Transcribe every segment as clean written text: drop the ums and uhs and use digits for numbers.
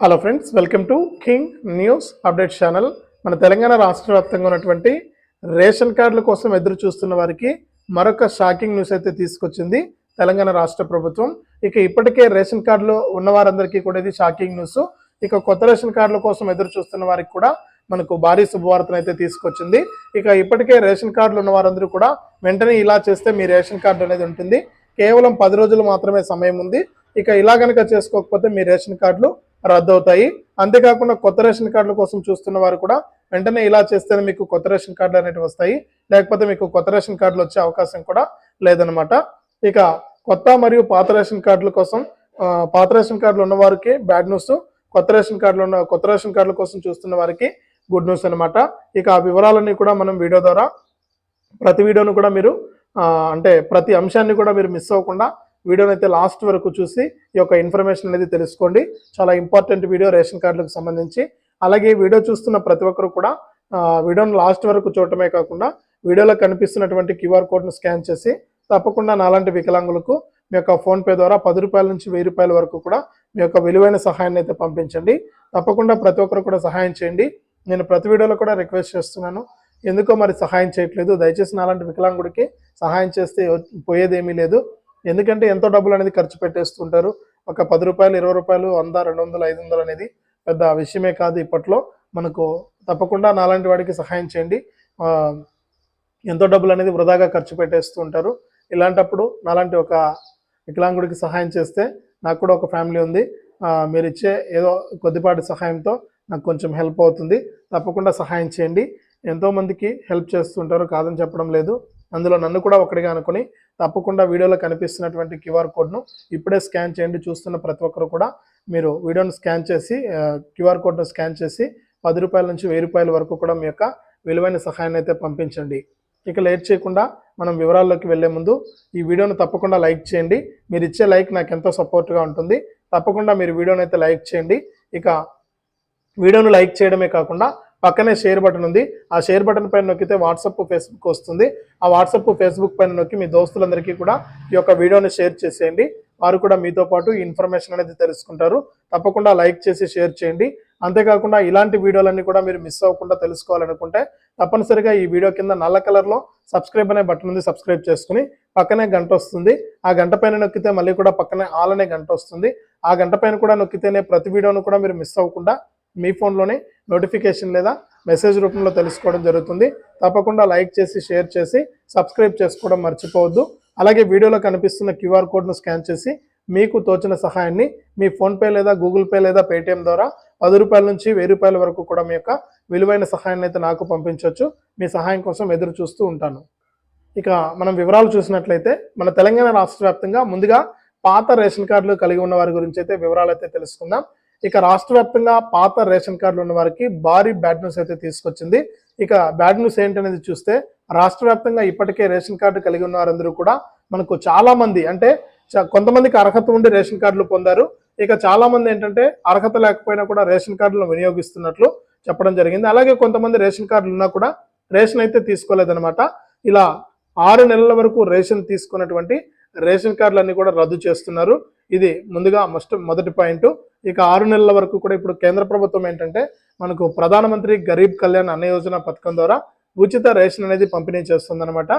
Hello friends, welcome to king news update channel. మన తెలంగాణ రాష్ట్ర వ్యాప్తంగా ఉన్నటువంటి రేషన్ కార్డుల కోసం ఎదురు చూస్తున్న వారికి మరొక షాకింగ్ న్యూస్ అయితే తీసుకొచ్చింది తెలంగాణ రాష్ట్ర ప్రభుత్వం. ఇక ఇప్పటికే రేషన్ కార్డులు ఉన్న వారందరికీ కూడా ఇది షాకింగ్ న్యూస్. ఇక కొత్త రేషన్ కార్డుల కోసం ఎదురు చూస్తున్న వారికి కూడా మనకు భారీ శుభవార్తను అయితే తీసుకొచ్చింది. ఇక ఇప్పటికే రేషన్ కార్డులు ఉన్న వారందరూ కూడా వెంటనే ఇలా చేస్తే మీ రేషన్ కార్డు అనేది ఉంటుంది. కేవలం 10 రోజులు మాత్రమే సమయం ఉంది. ఇక ఇలా కనుక చేసుకోకపోతే మీ రేషన్ కార్డులు రద్దవుతాయి. అంతేకాకుండా కొత్త రేషన్ కార్డుల కోసం చూస్తున్న వారు కూడా వెంటనే ఇలా చేస్తేనే మీకు కొత్త రేషన్ కార్డులు అనేవి వస్తాయి, లేకపోతే మీకు కొత్త రేషన్ కార్డులు వచ్చే అవకాశం కూడా లేదనమాట. ఇక కొత్త మరియు పాత రేషన్ కార్డుల కోసం పాత రేషన్ కార్డులు ఉన్న వారికి బ్యాడ్ న్యూస్, కొత్త రేషన్ కార్డుల కోసం చూస్తున్న వారికి గుడ్ న్యూస్ అనమాట. ఇక ఆ వివరాలన్నీ కూడా మనం వీడియో ద్వారా ప్రతి వీడియోను కూడా మీరు అంటే ప్రతి అంశాన్ని కూడా మీరు మిస్ అవ్వకుండా వీడియోని అయితే లాస్ట్ వరకు చూసి ఈ యొక్క ఇన్ఫర్మేషన్ అనేది తెలుసుకోండి. చాలా ఇంపార్టెంట్ వీడియో రేషన్ కార్డులకు సంబంధించి. అలాగే వీడియో చూస్తున్న ప్రతి ఒక్కరు కూడా వీడియోని లాస్ట్ వరకు చూడటమే కాకుండా వీడియోలో కనిపిస్తున్నటువంటి క్యూఆర్ కోడ్ను స్కాన్ చేసి తప్పకుండా నాలాంటి వికలాంగులకు మీ యొక్క ఫోన్పే ద్వారా 10 రూపాయల నుంచి 1000 రూపాయల వరకు కూడా మీ యొక్క విలువైన సహాయాన్ని అయితే పంపించండి. తప్పకుండా ప్రతి ఒక్కరు కూడా సహాయం చేయండి. నేను ప్రతి వీడియోలో కూడా రిక్వెస్ట్ చేస్తున్నాను, ఎందుకో మరి సహాయం చేయట్లేదు. దయచేసి నాలాంటి వికలాంగుడికి సహాయం చేస్తే పోయేదేమీ లేదు. ఎందుకంటే ఎంతో డబ్బులు అనేది ఖర్చు పెట్టేస్తుంటారు. ఒక 10 రూపాయలు, 20 రూపాయలు, 100, 200, 500 అనేది పెద్ద విషయమే కాదు ఇప్పట్లో. మనకు తప్పకుండా నాలాంటి వాడికి సహాయం చేయండి. ఎంతో డబ్బులు అనేది వృధాగా ఖర్చు పెట్టేస్తూ ఉంటారు. ఇలాంటప్పుడు నాలాంటి ఒక వికలాంగుడికి సహాయం చేస్తే, నాకు కూడా ఒక ఫ్యామిలీ ఉంది, మీరు ఇచ్చే ఏదో కొద్దిపాటి సహాయంతో నాకు కొంచెం హెల్ప్ అవుతుంది. తప్పకుండా సహాయం చేయండి. ఎంతోమందికి హెల్ప్ చేస్తుంటారు, కాదని చెప్పడం లేదు. అందులో నన్ను కూడా ఒకటిగా అనుకుని తప్పకుండా వీడియోలో కనిపిస్తున్నటువంటి క్యూఆర్ కోడ్ను ఇప్పుడే స్కాన్ చేయండి. చూస్తున్న ప్రతి ఒక్కరు కూడా మీరు వీడియోను స్కాన్ చేసి క్యూఆర్ కోడ్ను స్కాన్ చేసి 10 రూపాయల నుంచి 1000 రూపాయల వరకు కూడా మీ యొక్క విలువైన సహాయాన్ని అయితే పంపించండి. ఇక లేట్ చేయకుండా మనం వివరాల్లోకి వెళ్లే ముందు ఈ వీడియోను తప్పకుండా లైక్ చేయండి. మీరు ఇచ్చే లైక్ నాకు ఎంతో సపోర్ట్గా ఉంటుంది. తప్పకుండా మీరు వీడియోను అయితే లైక్ చేయండి. ఇక వీడియోను లైక్ చేయడమే కాకుండా పక్కనే షేర్ బటన్ ఉంది. ఆ షేర్ బటన్ పైన నొక్కితే వాట్సాప్, ఫేస్బుక్ వస్తుంది. ఆ వాట్సాప్, ఫేస్బుక్ పైన నొక్కి మీ దోస్తులందరికీ కూడా ఈ యొక్క వీడియోని షేర్ చేసేయండి. వారు కూడా మీతో పాటు ఈ ఇన్ఫర్మేషన్ అనేది తెలుసుకుంటారు. తప్పకుండా లైక్ చేసి షేర్ చేయండి. అంతేకాకుండా ఇలాంటి వీడియోలన్నీ కూడా మీరు మిస్ అవ్వకుండా తెలుసుకోవాలనుకుంటే తప్పనిసరిగా ఈ వీడియో కింద నల్ల కలర్లో సబ్స్క్రైబ్ అనే బటన్ ఉంది. సబ్స్క్రైబ్ చేసుకుని పక్కనే గంట వస్తుంది. ఆ గంట పైన నొక్కితే మళ్ళీ కూడా పక్కనే ఆల్ అనే గంట వస్తుంది. ఆ గంట పైన కూడా నొక్కితేనే ప్రతి వీడియోను కూడా మీరు మిస్ అవ్వకుండా మీ ఫోన్లోనే నోటిఫికేషన్ లేదా మెసేజ్ రూపంలో తెలుసుకోవడం జరుగుతుంది. తప్పకుండా లైక్ చేసి షేర్ చేసి సబ్స్క్రైబ్ చేసుకోవడం మర్చిపోవద్దు. అలాగే వీడియోలో కనిపిస్తున్న క్యూఆర్ కోడ్ను స్కాన్ చేసి మీకు తోచిన సహాయాన్ని మీ ఫోన్పే లేదా గూగుల్ పే లేదా పేటిఎం ద్వారా 10 రూపాయల నుంచి 1000 రూపాయల వరకు కూడా మీ యొక్క విలువైన సహాయాన్ని అయితే నాకు పంపించవచ్చు. మీ సహాయం కోసం ఎదురు చూస్తూ ఉంటాను. ఇక మనం వివరాలు చూసినట్లయితే మన తెలంగాణ రాష్ట్ర వ్యాప్తంగా ముందుగా పాత రేషన్ కార్డులు కలిగి ఉన్న వారి గురించి అయితే వివరాలు అయితే తెలుసుకుందాం. ఇక రాష్ట్ర వ్యాప్తంగా పాత రేషన్ కార్డులు ఉన్న వారికి భారీ బ్యాడ్ న్యూస్ అయితే తీసుకొచ్చింది. ఇక బ్యాడ్ న్యూస్ ఏంటనేది చూస్తే రాష్ట్ర వ్యాప్తంగా ఇప్పటికే రేషన్ కార్డు కలిగి ఉన్న వారందరూ కూడా మనకు చాలా మంది, అంటే కొంతమందికి అర్హత ఉండి రేషన్ కార్డులు పొందారు. ఇక చాలా మంది ఏంటంటే అర్హత లేకపోయినా కూడా రేషన్ కార్డులను వినియోగిస్తున్నట్లు చెప్పడం జరిగింది. అలాగే కొంతమంది రేషన్ కార్డులు ఉన్నా కూడా రేషన్ అయితే తీసుకోలేదన్నమాట. ఇలా 6 నెలల వరకు రేషన్ తీసుకున్నటువంటి రేషన్ కార్డులన్నీ కూడా రద్దు చేస్తున్నారు. ఇది ముందుగా మొదటి పాయింట్. ఇక 6 నెలల వరకు కూడా ఇప్పుడు కేంద్ర ప్రభుత్వం ఏంటంటే మనకు ప్రధానమంత్రి గరీబ్ కళ్యాణ్ అన్న యోజన పథకం ద్వారా ఉచిత రేషన్ అనేది పంపిణీ చేస్తుందన్నమాట.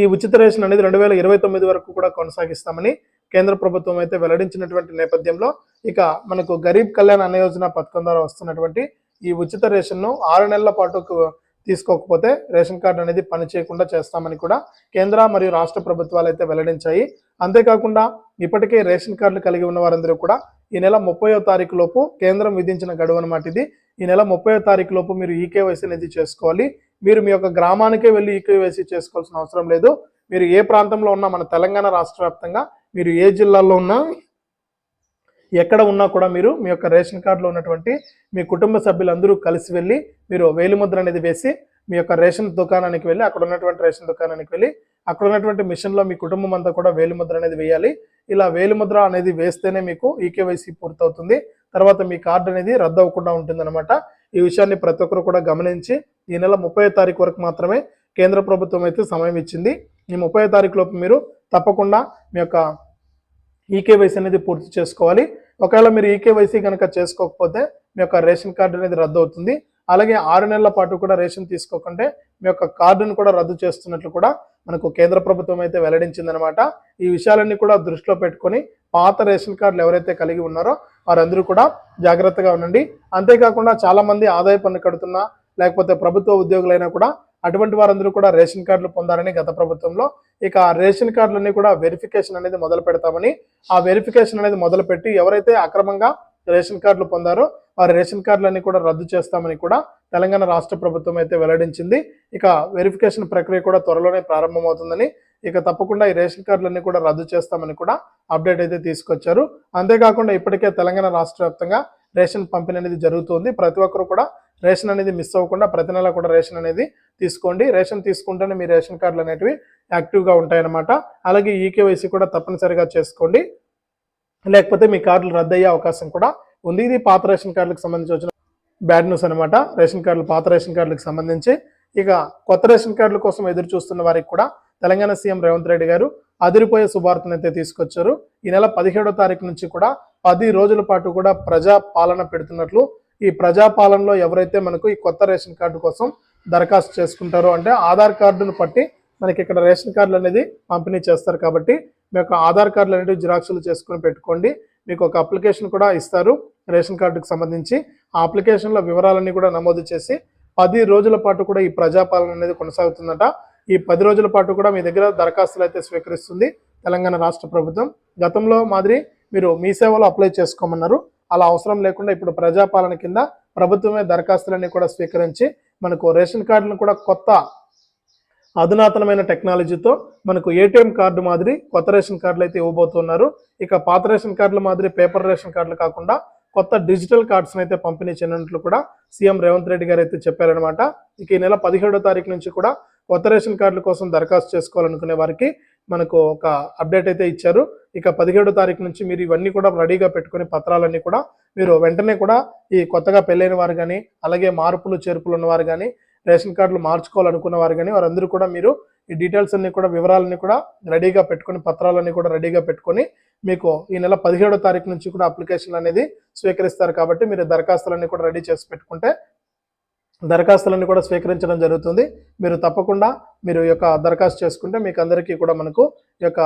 ఈ ఉచిత రేషన్ అనేది 2029 వరకు కూడా కొనసాగిస్తామని కేంద్ర ప్రభుత్వం అయితే వెల్లడించినటువంటి నేపథ్యంలో ఇక మనకు గరీబ్ కళ్యాణ్ అన్న యోజన పథకం ద్వారా వస్తున్నటువంటి ఈ ఉచిత రేషన్ను 6 నెలల పాటు తీసుకోకపోతే రేషన్ కార్డు అనేది పని చేయకుండా చేస్తామని కూడా కేంద్ర మరియు రాష్ట్ర ప్రభుత్వాలు అయితే వెల్లడించాయి. అంతేకాకుండా ఇప్పటికే రేషన్ కార్డులు కలిగి ఉన్న వారందరూ కూడా ఈ నెల 30వ తారీఖు లోపు కేంద్రం విధించిన గడువు అనమాట ఇది. ఈ నెల 30వ తారీఖు లోపు మీరు ఈకేవైసీ అనేది చేసుకోవాలి. మీరు మీ యొక్క గ్రామానికే వెళ్ళి ఈకేవైసీ చేసుకోవాల్సిన అవసరం లేదు. మీరు ఏ ప్రాంతంలో ఉన్నా మన తెలంగాణ రాష్ట్ర వ్యాప్తంగా మీరు ఏ జిల్లాలో ఉన్నా ఎక్కడ ఉన్నా కూడా మీరు మీ యొక్క రేషన్ కార్డులో ఉన్నటువంటి మీ కుటుంబ సభ్యులందరూ కలిసి వెళ్ళి మీరు వేలిముద్ర అనేది వేసి మీ యొక్క రేషన్ దుకాణానికి వెళ్ళి అక్కడ ఉన్నటువంటి రేషన్ దుకాణానికి వెళ్ళి అక్కడ ఉన్నటువంటి మిషన్లో మీ కుటుంబం అంతా కూడా వేలిముద్ర అనేది వేయాలి. ఇలా వేలిముద్ర అనేది వేస్తేనే మీకు ఈకేవైసీ పూర్తవుతుంది. తర్వాత మీ కార్డు అనేది రద్దు అవ్వకుండా ఉంటుందన్నమాట. ఈ విషయాన్ని ప్రతి ఒక్కరు కూడా గమనించి ఈ నెల 30వ తారీఖు వరకు మాత్రమే కేంద్ర ప్రభుత్వం అయితే సమయం ఇచ్చింది. ఈ 30వ తారీఖు లోపు మీరు తప్పకుండా మీ యొక్క ఈకేవైసీ అనేది పూర్తి చేసుకోవాలి. ఒకవేళ మీరు ఈకేవైసీ కనుక చేసుకోకపోతే మీ యొక్క రేషన్ కార్డు అనేది రద్దు అవుతుంది. అలాగే 6 నెలల పాటు కూడా రేషన్ తీసుకోకుంటే మీ యొక్క కార్డును కూడా రద్దు చేస్తున్నట్లు కూడా మనకు కేంద్ర ప్రభుత్వం అయితే వెల్లడించిందనమాట. ఈ విషయాలన్నీ కూడా దృష్టిలో పెట్టుకొని పాత రేషన్ కార్డులు ఎవరైతే కలిగి ఉన్నారో వారందరూ కూడా జాగ్రత్తగా ఉండండి. అంతేకాకుండా చాలా మంది ఆదాయ పన్ను కడుతున్నా లేకపోతే ప్రభుత్వ ఉద్యోగులైనా కూడా అటువంటి వారందరూ కూడా రేషన్ కార్డులు పొందారని గత ప్రభుత్వంలో ఇక ఆ రేషన్ కార్డులన్నీ కూడా వెరిఫికేషన్ అనేది మొదలు పెడతామని, ఆ వెరిఫికేషన్ అనేది మొదలుపెట్టి ఎవరైతే అక్రమంగా రేషన్ కార్డులు పొందారో వారి రేషన్ కార్డులన్నీ కూడా రద్దు చేస్తామని కూడా తెలంగాణ రాష్ట్ర ప్రభుత్వం అయితే వెల్లడించింది. ఇక వెరిఫికేషన్ ప్రక్రియ కూడా త్వరలోనే ప్రారంభమవుతుందని, ఇక తప్పకుండా ఈ రేషన్ కార్డులన్నీ కూడా రద్దు చేస్తామని కూడా అప్డేట్ అయితే తీసుకొచ్చారు. అంతేకాకుండా ఇప్పటికే తెలంగాణ రాష్ట్ర వ్యాప్తంగా రేషన్ పంపిణీ అనేది జరుగుతుంది. ప్రతి ఒక్కరు కూడా రేషన్ అనేది మిస్ అవ్వకుండా ప్రతి నెల కూడా రేషన్ అనేది తీసుకోండి. రేషన్ తీసుకుంటేనే మీ రేషన్ కార్డులు అనేటివి యాక్టివ్గా ఉంటాయన్నమాట. అలాగే ఈకేవైసీ కూడా తప్పనిసరిగా చేసుకోండి, లేకపోతే మీ కార్డులు రద్దయ్యే అవకాశం కూడా ఉంది. ఇది పాత రేషన్ కార్డులకు సంబంధించి వచ్చిన బ్యాడ్ న్యూస్ అనమాట. రేషన్ కార్డులు పాత రేషన్ కార్డులకు సంబంధించి ఇక కొత్త రేషన్ కార్డుల కోసం ఎదురు చూస్తున్న వారికి కూడా తెలంగాణ సీఎం రేవంత్ రెడ్డి గారు అదిరిపోయే శుభార్తను అయితే తీసుకొచ్చారు. ఈ నెల 17వ తారీఖు నుంచి కూడా 10 రోజుల పాటు కూడా ప్రజా పాలన పెడుతున్నట్లు, ఈ ప్రజాపాలనలో ఎవరైతే మనకు ఈ కొత్త రేషన్ కార్డు కోసం దరఖాస్తు చేసుకుంటారో అంటే ఆధార్ కార్డును పట్టి మనకి ఇక్కడ రేషన్ కార్డులు అనేది పంపిణీ చేస్తారు. కాబట్టి మీ యొక్క ఆధార్ కార్డులు అనేవి జిరాక్సులు చేసుకుని పెట్టుకోండి. మీకు ఒక అప్లికేషన్ కూడా ఇస్తారు రేషన్ కార్డుకు సంబంధించి. ఆ అప్లికేషన్లో వివరాలన్నీ కూడా నమోదు చేసి 10 రోజుల పాటు కూడా ఈ ప్రజాపాలన అనేది కొనసాగుతుందట. ఈ 10 రోజుల పాటు కూడా మీ దగ్గర దరఖాస్తులు అయితే స్వీకరిస్తుంది తెలంగాణ రాష్ట్ర ప్రభుత్వం. గతంలో మాదిరి మీరు మీ సేవలో అప్లై చేసుకోమన్నారు, అలా అవసరం లేకుండా ఇప్పుడు ప్రజాపాలన కింద ప్రభుత్వమే దరఖాస్తులన్నీ కూడా స్వీకరించి మనకు రేషన్ కార్డులను కూడా కొత్త అధునాతనమైన టెక్నాలజీతో మనకు ఏటీఎం కార్డు మాదిరి కొత్త రేషన్ కార్డులు అయితే ఇవ్వబోతున్నారు. ఇక పాత రేషన్ కార్డుల మాదిరి పేపర్ రేషన్ కార్డులు కాకుండా కొత్త డిజిటల్ కార్డ్స్ అయితే పంపిణీ చేయనున్నట్లు కూడా సీఎం రేవంత్ రెడ్డి గారు అయితే చెప్పారనమాట. ఇక ఈ నెల 17వ తారీఖు నుంచి కూడా కొత్త రేషన్ కార్డుల కోసం దరఖాస్తు చేసుకోవాలనుకునే వారికి మనకు ఒక అప్డేట్ అయితే ఇచ్చారు. ఇక 17వ తారీఖు నుంచి మీరు ఇవన్నీ కూడా రెడీగా పెట్టుకుని పత్రాలన్నీ కూడా మీరు వెంటనే కూడా ఈ కొత్తగా పెళ్ళైన వారు కానీ అలాగే మార్పులు చేర్పులు ఉన్నవారు కానీ రేషన్ కార్డులు మార్చుకోవాలనుకున్న వారు కానీ వారందరూ కూడా మీరు ఈ డీటెయిల్స్ అన్ని కూడా వివరాలన్నీ కూడా రెడీగా పెట్టుకొని పత్రాలన్నీ కూడా రెడీగా పెట్టుకొని మీకు ఈ నెల 17వ తారీఖు నుంచి కూడా అప్లికేషన్ అనేది స్వీకరిస్తారు. కాబట్టి మీరు దరఖాస్తులన్నీ కూడా రెడీ చేసి పెట్టుకుంటే దరఖాస్తులన్నీ కూడా స్వీకరించడం జరుగుతుంది. మీరు తప్పకుండా మీరు ఈ యొక్క దరఖాస్తు చేసుకుంటే మీకు అందరికీ కూడా మనకు ఈ యొక్క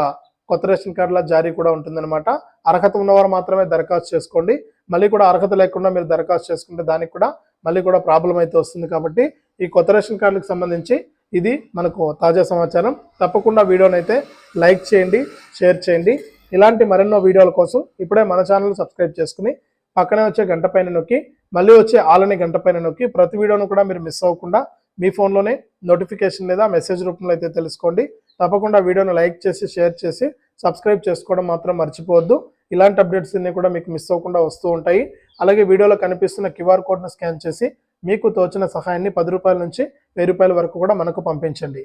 కొత్త రేషన్ కార్డుల జారీ కూడా ఉంటుందన్నమాట. అర్హత ఉన్నవారు మాత్రమే దరఖాస్తు చేసుకోండి. మళ్ళీ కూడా అర్హత లేకుండా మీరు దరఖాస్తు చేసుకుంటే దానికి కూడా మళ్ళీ కూడా ప్రాబ్లం అయితే వస్తుంది. కాబట్టి ఈ కొత్త రేషన్ కార్డులకు సంబంధించి ఇది మనకు తాజా సమాచారం. తప్పకుండా వీడియోని అయితే లైక్ చేయండి, షేర్ చేయండి. ఇలాంటి మరెన్నో వీడియోల కోసం ఇప్పుడే మన ఛానల్ సబ్స్క్రైబ్ చేసుకుని పక్కనే వచ్చే గంట పైన నొక్కి మళ్ళీ వచ్చే ఆలని గంట పైన నొక్కి ప్రతి వీడియోను కూడా మీరు మిస్ అవ్వకుండా మీ ఫోన్లోనే నోటిఫికేషన్ లేదా మెసేజ్ రూపంలో అయితే తెలుసుకోండి. తప్పకుండా వీడియోను లైక్ చేసి షేర్ చేసి సబ్స్క్రైబ్ చేసుకోవడం మాత్రం మర్చిపోవద్దు. ఇలాంటి అప్డేట్స్ అన్ని కూడా మీకు మిస్ అవ్వకుండా వస్తూ ఉంటాయి. అలాగే వీడియోలో కనిపిస్తున్న క్యూఆర్ కోడ్ను స్కాన్ చేసి మీకు తోచిన సహాయాన్ని 10 రూపాయల నుంచి 1000 రూపాయల వరకు కూడా మనకు పంపించండి.